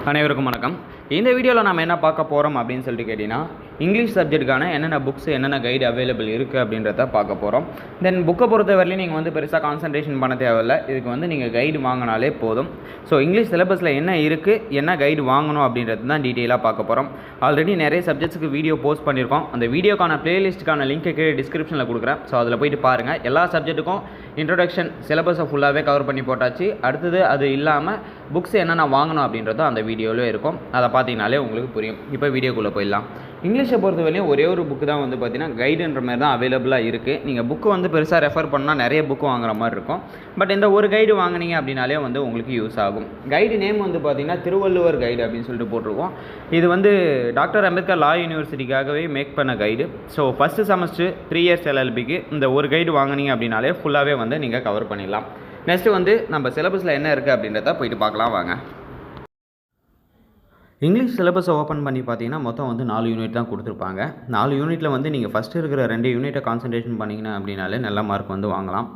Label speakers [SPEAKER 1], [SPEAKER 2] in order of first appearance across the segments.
[SPEAKER 1] அனைவருக்கும் வணக்கம். இந்த வீடியோவில் நம்ம என்ன பார்க்க போகிறோம் அப்படின்னு சொல்லிட்டு கேட்டிங்கன்னா, இங்கிலீஷ் சப்ஜெக்ட்டுக்கான என்னென்ன புக்ஸ் என்னென்ன கைடு அவைலபிள் இருக்குது அப்படின்றத பார்க்க போகிறோம். தென் புக்கை பொறுத்தவரையிலையும் நீங்கள் வந்து பெருசாக கான்சன்ட்ரேஷன் பண்ண தேவையில்லை. இதுக்கு வந்து நீங்கள் கைடு வாங்கினாலே போதும். ஸோ இங்கிலீஷ் சிலபஸில் என்ன இருக்குது, என்ன கைடு வாங்கணும் அப்படின்றது தான் டீட்டெயிலாக பார்க்க போகிறோம். ஆல்ரெடி நிறைய சப்ஜெக்ட்ஸுக்கு வீடியோ போஸ்ட் பண்ணியிருக்கோம். அந்த வீடியோக்கான பிளேலிஸ்ட்டுக்கான லிங்க்கை கீழே டிஸ்கிரிப்ஷனில் கொடுக்குறேன். ஸோ அதில் போய்ட்டு பாருங்கள். எல்லா சப்ஜெக்ட்டுக்கும் இன்ட்ரொடக்ஷன் சிலபஸை ஃபுல்லாகவே கவர் பண்ணி போட்டாச்சு. அடுத்தது அது இல்லாமல் புக்ஸ் என்னென்ன வாங்கணும் அப்படின்றதும் அந்த வீடியோவில் இருக்கும். அதை பார்த்தீங்கனாலே உங்களுக்கு புரியும். இப்போ வீடியோக்குள்ளே போயிடலாம். இங்கிலீஷை பொறுத்தவரையும் ஒரே ஒரு புக்கு தான் வந்து பார்த்தீங்கன்னா கைடுன்ற மாதிரி தான் அவைலபிளாக இருக்குது. நீங்கள் புக்கு வந்து பெருசாக ரெஃபர் பண்ணால் நிறைய புக்கு வாங்குற மாதிரி இருக்கும். பட் இந்த ஒரு கைடு வாங்கினீங்க அப்படின்னாலே வந்து உங்களுக்கு யூஸ் ஆகும். கைடு நேம் வந்து பார்த்தீங்கன்னா திருவள்ளுவர் கைடு அப்படின்னு சொல்லிட்டு போட்டிருக்கோம். இது வந்து டாக்டர் அம்பேத்கர் லா யூனிவர்சிட்டிக்காகவே மேக் பண்ண guide. So first semester 3 years LLBக்கு இந்த ஒரு கைடு வாங்கினீங்க அப்படின்னாலே ஃபுல்லாகவே வந்து நீங்கள் கவர் பண்ணிடலாம். நெக்ஸ்ட்டு வந்து நம்ம சிலபஸில் என்ன இருக்குது அப்படின்றத போயிட்டு பார்க்கலாம் வாங்க. இங்கிலீஷ் சிலபஸை ஓப்பன் பண்ணி பார்த்தீங்கன்னா மொத்தம் வந்து 4 யூனிட் தான் கொடுத்துருப்பாங்க. 4 யூனிட்டில் வந்து நீங்கள் ஃபஸ்ட்டு இருக்கிற 2 யூனிட்டை கான்சன்ட்ரேஷன் பண்ணிங்கன்னா அப்படின்னாலே நல்ல மார்க் வந்து வாங்கலாம்.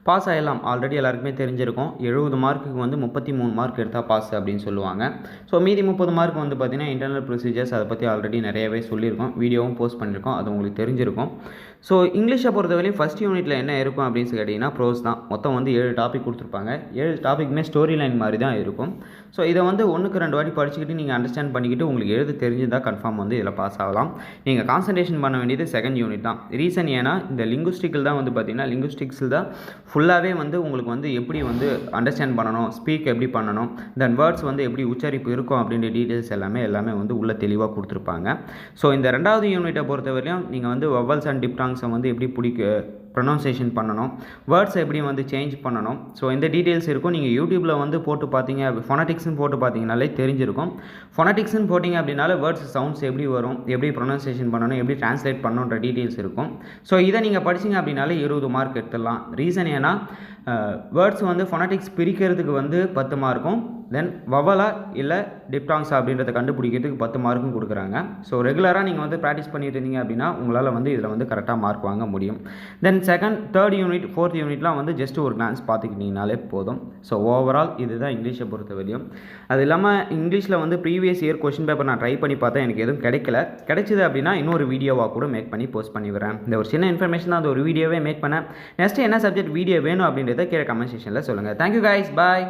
[SPEAKER 1] பாஸ் ஆகிடலாம். ஆல்ரெடி எல்லாருக்குமே தெரிஞ்சிருக்கும். 70 மார்க்குக்கு வந்து 33 மார்க் எடுத்தால் பாஸ் அப்படின்னு சொல்லுவாங்க. ஸோ மீதி 30 மார்க் வந்து பார்த்திங்கன்னா இன்டர்னல் ப்ரொசீஜர்ஸ் அதை பற்றி ஆல்ரெடி நிறையவே சொல்லியிருக்கோம். வீடியோவும் போஸ்ட் பண்ணியிருக்கோம். அது உங்களுக்கு தெரிஞ்சிருக்கும். ஸோ இங்கிலீஷை பொறுத்தவரையும் ஃபஸ்ட் யூனிட்டில் என்ன இருக்கும் அப்படின்னு கேட்டிங்கன்னா ப்ரோஸ் தான். மொத்தம் வந்து 7 டாபிக் கொடுத்துருப்பாங்க. 7 டாபிக்குமே ஸ்டோரி லைன் மாதிரி தான் இருக்கும். ஸோ இதை வந்து 1க்கு 2 வாட்டி படிச்சுக்கிட்டு நீங்கள் அண்டர்ஸ்டாண்ட் பண்ணிக்கிட்டு உங்களுக்கு எழுத தெரிஞ்சுதான் கன்ஃபார்ம் வந்து இதில் பாஸ் ஆகலாம். நீங்கள் கான்சன்ட்ரேஷன் பண்ண வேண்டியது செகண்ட் யூனிட் தான். ரீசன் ஏன்னா இந்த லிங்குஸ்டிக்கில் தான் வந்து பார்த்திங்கன்னா லிங்குஸ்டிக்ஸில் தான் ஃபுல்லாகவே வந்து உங்களுக்கு வந்து எப்படி வந்து அண்டர்ஸ்டாண்ட் பண்ணணும், ஸ்பீக் எப்படி பண்ணணும், தென் வேர்ட்ஸ் வந்து எப்படி உச்சரிப்பு இருக்கும் அப்படின்ற டீட்டெயில்ஸ் எல்லாமே வந்து உள்ள தெளிவாக கொடுத்துருப்பாங்க. ஸோ இந்த 2வது யூனிட்டை பொறுத்தவரையும் நீங்கள் வந்து வவல்ஸ் அண்ட் டிப்டாங்ஸை வந்து எப்படி ப்ரொனவுன்சியேஷன் பண்ணணும், வேர்ட்ஸை எப்படி வந்து சேஞ்ச் பண்ணணும். ஸோ இந்த டீட்டெயில்ஸ் இருக்கும். நீங்கள் யூடியூப்பில் வந்து போட்டு பார்த்தீங்க, ஃபொனட்டிக்ஸ்னு போட்டு பார்த்தீங்கனாலே தெரிஞ்சிருக்கும். ஃபொனட்டிக்ஸ்னு போட்டிங்க அப்படின்னாலே வேர்ட்ஸ் சவுண்ட்ஸ் எப்படி வரும், எப்படி ப்ரொனவுன்சியேஷன் பண்ணணும், எப்படி டிரான்ஸ்லேட் பண்ணணுன்ற டீட்டெயில்ஸ் இருக்கும். ஸோ இதை நீங்கள் படிச்சிங்க அப்படின்னாலே 20 மார்க் எடுத்துடலாம். ரீசன் ஏன்னா வேர்ட்ஸ் வந்து ஃபொனட்டிக்ஸ் பிரிக்கிறதுக்கு வந்து 10 மார்க்கும், தென் வவலா இல்லை டிப்டாங்ஸா அப்படின்றத கண்டுபிடிக்கிறதுக்கு 10 மார்க்கும் கொடுக்குறாங்க. ஸோ ரெகுலராக நீங்கள் வந்து ப்ராக்டிஸ் பண்ணிட்டு இருந்தீங்க அப்படின்னா உங்களால் வந்து இதில் வந்து கரெக்டாக மார்க் வாங்க முடியும். Then second, third unit, fourth யூனிட்லாம் வந்து ஜஸ்ட் ஒரு கிளான்ஸ் பார்த்துக்கிட்டீங்கனாலே போதும். ஸோ ஓவரால் இதுதான் இங்கிலீஷை பொறுத்த வரையும். அது இல்லாமல் இங்கிலீஷில் வந்து ப்ரீவியஸ் இயர் கொஸ்டின் பேப்பர் நான் ட்ரை பண்ணி பார்த்தேன். எனக்கு எதுவும் கிடைச்சிது அப்படின்னா இன்னொரு வீடியோவாக கூட மேக் பண்ணி போஸ்ட் பண்ணி வரேன். இந்த ஒரு சின்ன இன்ஃபர்மேஷன் தான் அந்த ஒரு வீடியோவே மேக் பண்ணேன். நெக்ஸ்ட்டு என்ன சப்ஜெக்ட் வீடியோ வேணும் அப்படின்றத கீழே கமெண்ட் செக்ஷனில் சொல்லுங்கள். தேங்க்யூ கைஸ், பாய்.